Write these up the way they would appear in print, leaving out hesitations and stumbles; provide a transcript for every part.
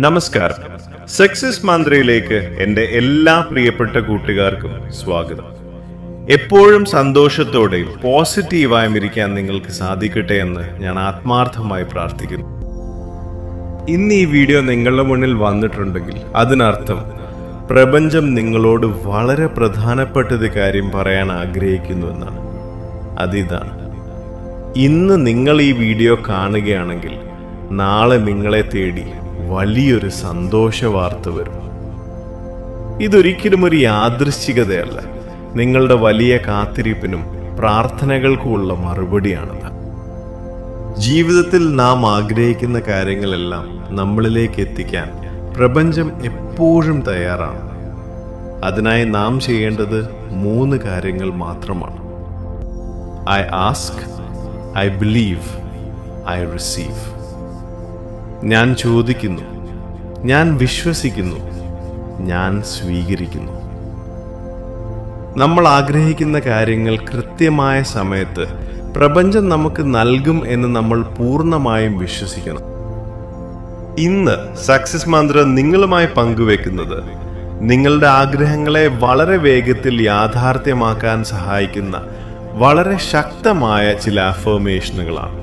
നമസ്കാരം. സക്സസ് മന്ത്രയിലേക്ക് എൻ്റെ എല്ലാ പ്രിയപ്പെട്ട കൂട്ടുകാർക്കും സ്വാഗതം. എപ്പോഴും സന്തോഷത്തോടെയും പോസിറ്റീവായും ഇരിക്കാൻ നിങ്ങൾക്ക് സാധിക്കട്ടെ എന്ന് ഞാൻ ആത്മാർത്ഥമായി പ്രാർത്ഥിക്കുന്നു. ഇന്ന് ഈ വീഡിയോ നിങ്ങളുടെ മുന്നിൽ വന്നിട്ടുണ്ടെങ്കിൽ അതിനർത്ഥം പ്രപഞ്ചം നിങ്ങളോട് വളരെ പ്രധാനപ്പെട്ട കാര്യം പറയാൻ ആഗ്രഹിക്കുന്നു എന്നാണ്. അതിതാണ്, ഇന്ന് നിങ്ങൾ ഈ വീഡിയോ കാണുകയാണെങ്കിൽ നാളെ നിങ്ങളെ തേടി വലിയൊരു സന്തോഷ വാർത്ത വരും. ഇതൊരിക്കലും ഒരു യാദൃശ്ചികതയല്ല, നിങ്ങളുടെ വലിയ കാത്തിരിപ്പിനും പ്രാർത്ഥനകൾക്കുമുള്ള മറുപടിയാണത്. ജീവിതത്തിൽ നാം ആഗ്രഹിക്കുന്ന കാര്യങ്ങളെല്ലാം നമ്മളിലേക്ക് എത്തിക്കാൻ പ്രപഞ്ചം എപ്പോഴും തയ്യാറാണ്. അതിനായി നാം ചെയ്യേണ്ടത് 3 കാര്യങ്ങൾ മാത്രമാണ്. I ask, I believe, I receive. ഞാൻ ചോദിക്കുന്നു, ഞാൻ വിശ്വസിക്കുന്നു, ഞാൻ സ്വീകരിക്കുന്നു. നമ്മൾ ആഗ്രഹിക്കുന്ന കാര്യങ്ങൾ കൃത്യമായ സമയത്ത് പ്രപഞ്ചം നമുക്ക് നൽകും എന്ന് നമ്മൾ പൂർണ്ണമായും വിശ്വസിക്കണം. ഇന്ന് സക്സസ് മന്ത്രം നിങ്ങളുമായി പങ്കുവെക്കുന്നത് നിങ്ങളുടെ ആഗ്രഹങ്ങളെ വളരെ വേഗത്തിൽ യാഥാർത്ഥ്യമാക്കാൻ സഹായിക്കുന്ന വളരെ ശക്തമായ ചില അഫർമേഷനുകളാണ്.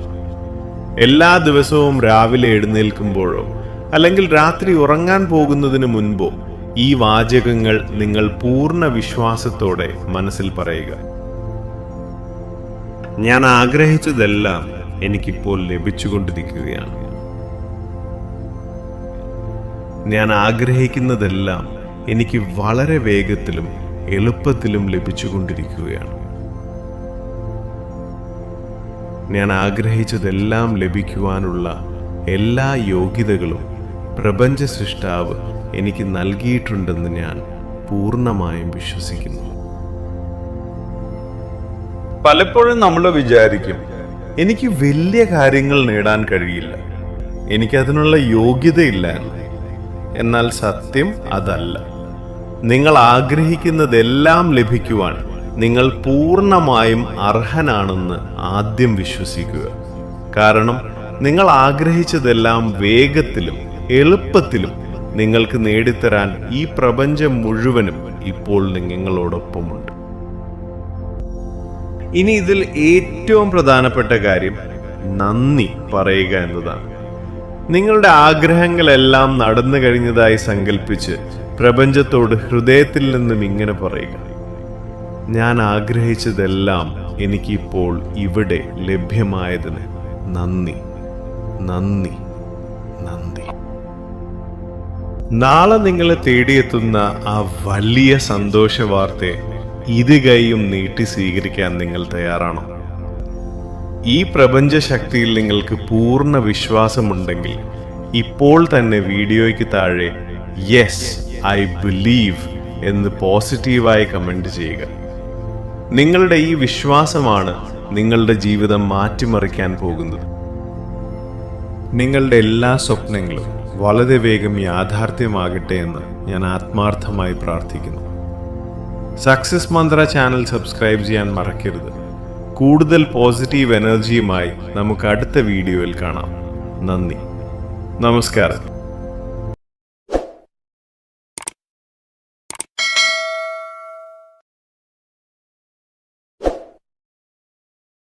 എല്ലാ ദിവസവും രാവിലെ എഴുന്നേൽക്കുമ്പോഴോ അല്ലെങ്കിൽ രാത്രി ഉറങ്ങാൻ പോകുന്നതിന് മുൻപോ ഈ വാചകങ്ങൾ നിങ്ങൾ പൂർണ്ണ വിശ്വാസത്തോടെ മനസ്സിൽ പറയുക. ഞാൻ ആഗ്രഹിച്ചതെല്ലാം എനിക്കിപ്പോൾ ലഭിച്ചുകൊണ്ടിരിക്കുകയാണ്. ഞാൻ ആഗ്രഹിക്കുന്നതെല്ലാം എനിക്ക് വളരെ വേഗത്തിലും എളുപ്പത്തിലും ലഭിച്ചുകൊണ്ടിരിക്കുകയാണ്. ഞാൻ ആഗ്രഹിച്ചതെല്ലാം ലഭിക്കുവാനുള്ള എല്ലാ യോഗ്യതകളും പ്രപഞ്ച സൃഷ്ടാവ് എനിക്ക് നൽകിയിട്ടുണ്ടെന്ന് ഞാൻ പൂർണ്ണമായും വിശ്വസിക്കുന്നു. പലപ്പോഴും നമ്മൾ വിചാരിക്കും, എനിക്ക് വലിയ കാര്യങ്ങൾ നേടാൻ കഴിയില്ല, എനിക്കതിനുള്ള യോഗ്യതയില്ല എന്ന്. എന്നാൽ സത്യം അതല്ല. നിങ്ങൾ ആഗ്രഹിക്കുന്നതെല്ലാം ലഭിക്കുവാൻ നിങ്ങൾ പൂർണ്ണമായും അർഹനാണെന്ന് ആദ്യം വിശ്വസിക്കുക. കാരണം നിങ്ങൾ ആഗ്രഹിച്ചതെല്ലാം വേഗത്തിലും എളുപ്പത്തിലും നിങ്ങൾക്ക് നേടിത്തരാൻ ഈ പ്രപഞ്ചം മുഴുവനും ഇപ്പോൾ നിങ്ങളോടൊപ്പമുണ്ട്. ഇനി ഇതിൽ ഏറ്റവും പ്രധാനപ്പെട്ട കാര്യം നന്ദി പറയുക എന്നതാണ്. നിങ്ങളുടെ ആഗ്രഹങ്ങളെല്ലാം നടന്നു കഴിഞ്ഞതായി സങ്കല്പിച്ച് പ്രപഞ്ചത്തോട് ഹൃദയത്തിൽ നിന്നും ഇങ്ങനെ പറയുക: ഞാൻ ആഗ്രഹിച്ചതെല്ലാം എനിക്കിപ്പോൾ ഇവിടെ ലഭ്യമായതിന് നന്ദി, നന്ദി, നന്ദി. നാളെ നിങ്ങളെ തേടിയെത്തുന്ന ആ വലിയ സന്തോഷ വാർത്തയെ ഇരുകൈയും നീട്ടി സ്വീകരിക്കാൻ നിങ്ങൾ തയ്യാറാണോ? ഈ പ്രപഞ്ച ശക്തിയിൽ നിങ്ങൾക്ക് പൂർണ്ണ വിശ്വാസമുണ്ടെങ്കിൽ ഇപ്പോൾ തന്നെ വീഡിയോയ്ക്ക് താഴെ യെസ് ഐ ബിലീവ് എന്ന് പോസിറ്റീവായി കമന്റ് ചെയ്യുക. നിങ്ങളുടെ ഈ വിശ്വാസമാണ് നിങ്ങളുടെ ജീവിതം മാറ്റിമറിക്കാൻ പോകുന്നത്. നിങ്ങളുടെ എല്ലാ സ്വപ്നങ്ങളും വളരെ വേഗം യാഥാർത്ഥ്യമാകട്ടെ എന്ന് ഞാൻ ആത്മാർത്ഥമായി പ്രാർത്ഥിക്കുന്നു. സക്സസ് മന്ത്ര ചാനൽ സബ്സ്ക്രൈബ് ചെയ്യാൻ മറക്കരുത്. കൂടുതൽ പോസിറ്റീവ് എനർജിയുമായി നമുക്ക് അടുത്ത വീഡിയോയിൽ കാണാം. നന്ദി, നമസ്കാരം.